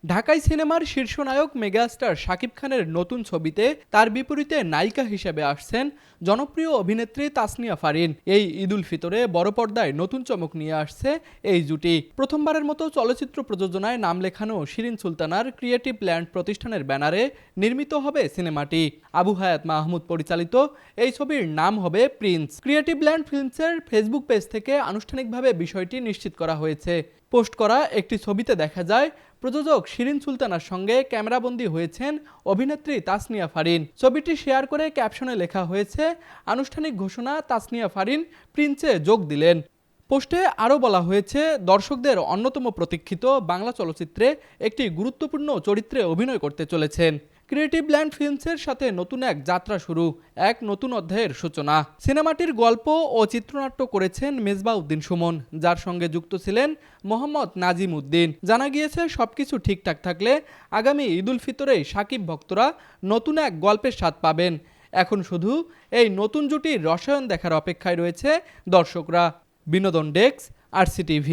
ঢাকাই সিনেমার শীর্ষনায়ক মেগাস্টার শাকিব খানের নতুন ছবিতে তার বিপরীতে নায়িকা হিসেবে আসছেন জনপ্রিয় অভিনেত্রী তাসনিয়া ফারিন। এই ঈদ উল ফিতরে বড় পর্দায় নতুন চমক নিয়ে আসছে এই জুটি। প্রথমবারের মতো চলচ্চিত্র প্রযোজনায় নাম লেখানো শিরিন সুলতানার ক্রিয়েটিভ ল্যান্ড প্রতিষ্ঠানের ব্যানারে নির্মিত হবে সিনেমাটি। আবু হায়াত মাহমুদ পরিচালিত এই ছবির নাম হবে প্রিন্স। ক্রিয়েটিভ ল্যান্ড ফিল্মসের ফেসবুক পেজ থেকে আনুষ্ঠানিকভাবে বিষয়টি নিশ্চিত করা হয়েছে। পোস্ট করা একটি ছবিতে দেখা যায় প্রযোজক শিরিন সুলতানার সঙ্গে ক্যামেরাবন্দী হয়েছেন অভিনেত্রী তাসনিয়া ফারিন। ছবিটি শেয়ার করে ক্যাপশনে লেখা হয়েছে, আনুষ্ঠানিক ঘোষণা, তাসনিয়া ফারিন প্রিন্সে যোগ দিলেন। পোস্টে আরও বলা হয়েছে, দর্শকদের অন্যতম প্রতীক্ষিত বাংলা চলচ্চিত্রে একটি গুরুত্বপূর্ণ চরিত্রে অভিনয় করতে চলেছেন। ক্রিয়েটিভ ল্যান্ড ফিল্মসের সাথে নতুন এক যাত্রা শুরু, এক নতুন অধ্যায়ের সূচনা। সিনেমাটির গল্প ও চিত্রনাট্য করেছেন মেজবাহ উদ্দিন সুমন, যার সঙ্গে যুক্ত ছিলেন মোহাম্মদ নাজিম উদ্দিন। জানা গিয়েছে সবকিছু ঠিকঠাক থাকলে আগামী ঈদ উল ফিতরেই শাকিব ভক্তরা নতুন এক গল্পের স্বাদ পাবেন। এখন শুধু এই নতুন জুটির রসায়ন দেখার অপেক্ষায় রয়েছে দর্শকরা। বিনোদন ডেস্ক, RCTV।